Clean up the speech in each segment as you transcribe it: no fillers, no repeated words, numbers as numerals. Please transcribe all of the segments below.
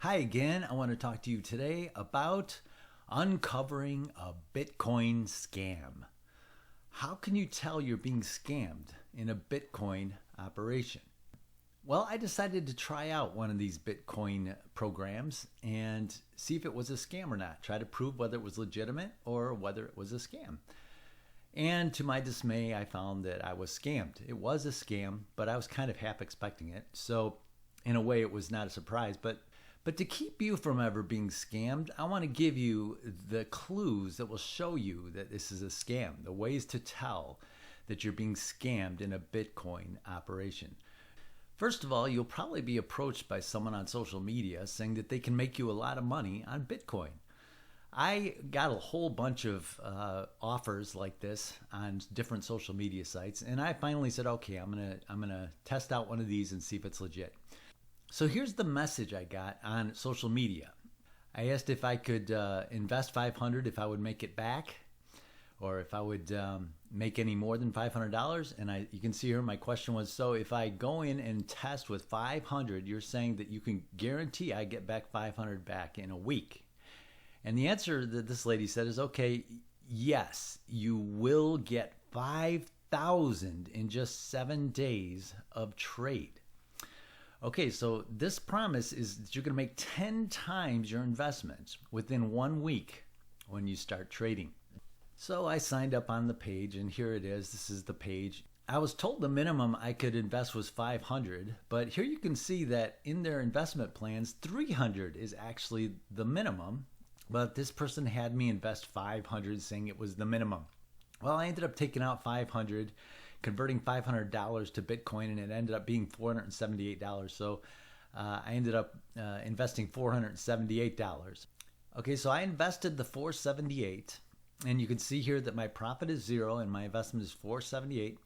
Hi again. I want to talk to you today about uncovering a Bitcoin scam. How can you tell you're being scammed in a Bitcoin operation? Well, I decided to try out one of these Bitcoin programs and see if it was a scam or not. Try to prove whether it was legitimate or whether it was a scam. And to my dismay, I found that I was scammed. It was a scam, but I was kind of half expecting it. So in a way, it was not a surprise. But to keep you from ever being scammed, I want to give you the clues that will show you that this is a scam, the ways to tell that you're being scammed in a Bitcoin operation. First of all, you'll probably be approached by someone on social media saying that they can make you a lot of money on Bitcoin. I got a whole bunch of offers like this on different social media sites, and I finally said, okay, I'm gonna test out one of these and see if it's legit. So here's the message I got on social media. I asked if I could invest $500 if I would make it back, or if I would make any more than $500. And you can see here my question was, so if I go in and test with $500, you're saying that you can guarantee I get back $500 back in a week? And the answer that this lady said is, okay, yes, you will get 5,000 in just 7 days of trade. Okay, so this promise is that you're going to make 10 times your investments within 1 week when you start trading. So I signed up on the page, and here it is. This is the page. I was told the minimum I could invest was 500, but here you can see that in their investment plans, 300 is actually the minimum, but this person had me invest 500 saying it was the minimum. Well, I ended up taking out 500, converting $500 to Bitcoin, and it ended up being $478. So I ended up investing $478. Okay, so I invested the $478, and you can see here that my profit is 0 and my investment is $478.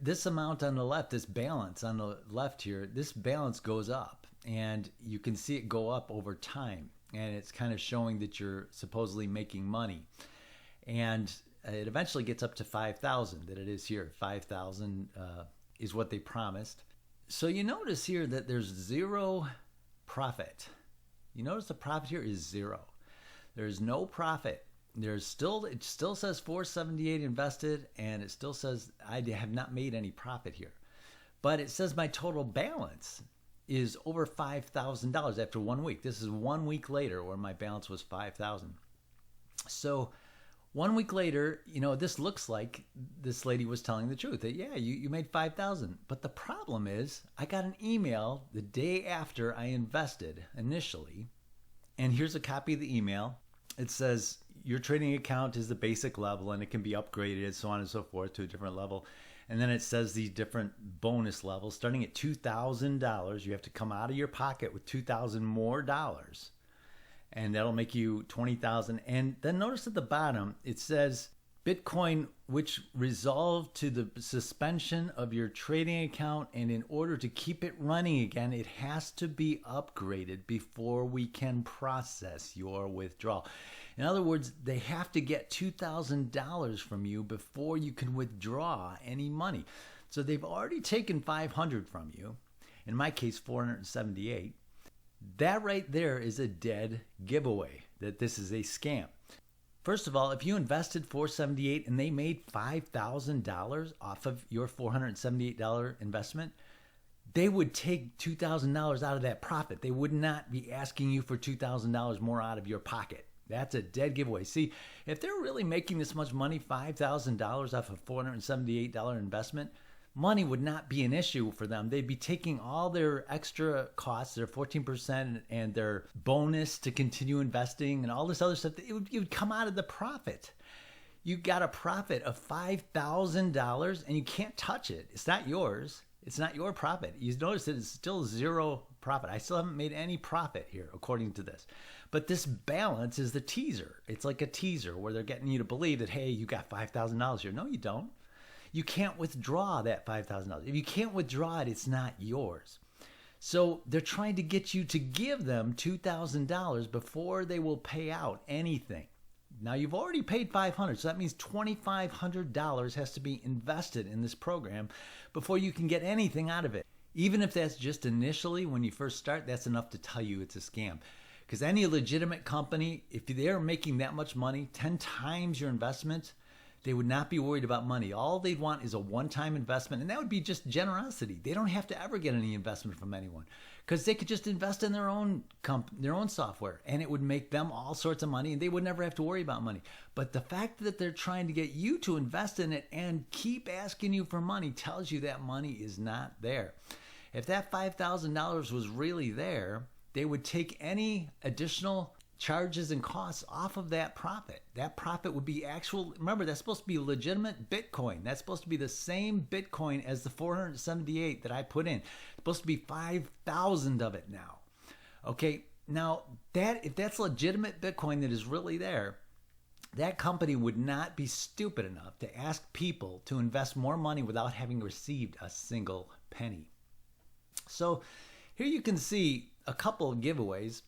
This amount on the left, this balance on the left here, this balance goes up, and you can see it go up over time, and it's kind of showing that you're supposedly making money. And it eventually gets up to 5,000 that it is here. 5,000 is what they promised. So you notice here that there's 0 profit. You notice the profit here is 0. There's no profit. It still says 478 invested, and it still says I have not made any profit here. But it says my total balance is over $5,000 after 1 week. This is 1 week later where my balance was 5,000. So 1 week later, this looks like this lady was telling the truth, that yeah, you made 5,000. But the problem is I got an email the day after I invested initially, and here's a copy of the email. It says your trading account is the basic level and it can be upgraded, so on and so forth, to a different level. And then it says these different bonus levels. Starting at $2,000, you have to come out of your pocket with $2,000 more dollars, and that'll make you 20,000. And then notice at the bottom, it says Bitcoin, which resolved to the suspension of your trading account, and in order to keep it running again, it has to be upgraded before we can process your withdrawal. In other words, they have to get $2,000 from you before you can withdraw any money. So they've already taken 500 from you. In my case, 478. That right there is a dead giveaway that this is a scam. First of all, if you invested $478 and they made $5,000 off of your $478 investment, they would take $2,000 out of that profit. They would not be asking you for $2,000 more out of your pocket. That's a dead giveaway. See, if they're really making this much money, $5,000 off a $478 investment, money would not be an issue for them. They'd be taking all their extra costs, their 14% and their bonus to continue investing and all this other stuff. It would come out of the profit. You got a profit of $5,000 and you can't touch it. It's not yours. It's not your profit. You notice that it's still 0 profit. I still haven't made any profit here, according to this. But this balance is the teaser. It's like a teaser where they're getting you to believe that, hey, you got $5,000 here. No, you don't. You can't withdraw that $5,000. If you can't withdraw it, it's not yours. So they're trying to get you to give them $2,000 before they will pay out anything. Now you've already paid $500, so that means $2,500 has to be invested in this program before you can get anything out of it. Even if that's just initially when you first start, that's enough to tell you it's a scam. Because any legitimate company, if they're making that much money, 10 times your investment, they would not be worried about money. All they'd want is a one-time investment, and that would be just generosity. They don't have to ever get any investment from anyone because they could just invest in their own software, and it would make them all sorts of money, and they would never have to worry about money. But the fact that they're trying to get you to invest in it and keep asking you for money tells you that money is not there. If that $5,000 was really there, they would take any additional charges and costs off of that profit. That profit would be actual. Remember, that's supposed to be legitimate Bitcoin. That's supposed to be the same Bitcoin as the 478 that I put in. It's supposed to be 5,000 of it now. Okay, now if that's legitimate Bitcoin that is really there, that company would not be stupid enough to ask people to invest more money without having received a single penny. So here you can see a couple of giveaways.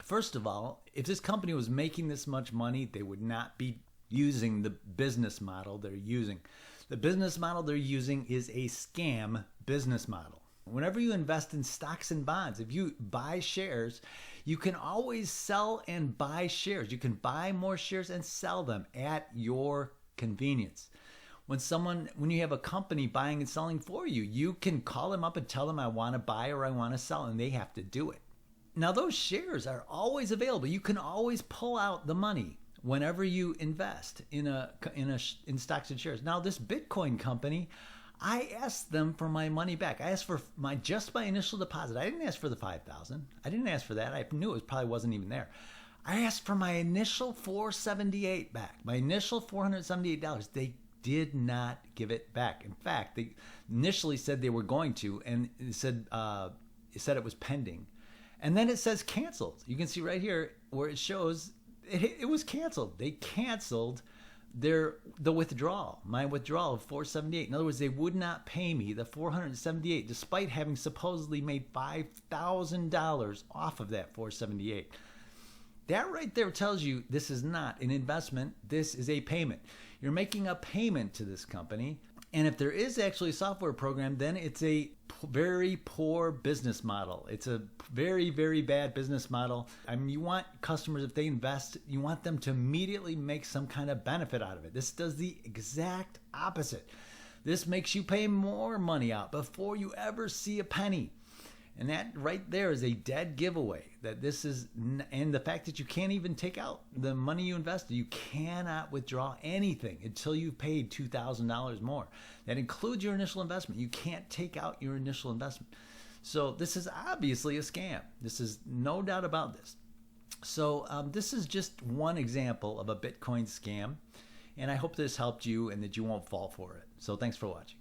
First of all, if this company was making this much money, they would not be using the business model they're using. The business model they're using is a scam business model. Whenever you invest in stocks and bonds, if you buy shares, you can always sell and buy shares. You can buy more shares and sell them at your convenience. When you have a company buying and selling for you, you can call them up and tell them I want to buy or I want to sell, and they have to do it. Now, those shares are always available. You can always pull out the money whenever you invest in stocks and shares. Now, this Bitcoin company, I asked them for my money back. I asked for my initial deposit. I didn't ask for the $5,000. I didn't ask for that. I knew it probably wasn't even there. I asked for my initial $478 back. My initial $478. They did not give it back. In fact, they initially said they were going to, and it said it was pending. And then it says canceled. You can see right here where it shows it was canceled. They canceled the withdrawal, my withdrawal of $478. In other words, they would not pay me the $478 despite having supposedly made $5,000 off of that $478. That right there tells you this is not an investment. This is a payment. You're making a payment to this company. And if there is actually a software program, then it's a very poor business model. It's a very, very bad business model. I mean, you want customers, if they invest, you want them to immediately make some kind of benefit out of it. This does the exact opposite. This makes you pay more money out before you ever see a penny. And that right there is a dead giveaway that this is, and the fact that you can't even take out the money you invested, you cannot withdraw anything until you've paid $2,000 more. That includes your initial investment. You can't take out your initial investment. So this is obviously a scam. This is no doubt about this. So this is just one example of a Bitcoin scam. And I hope this helped you and that you won't fall for it. So thanks for watching.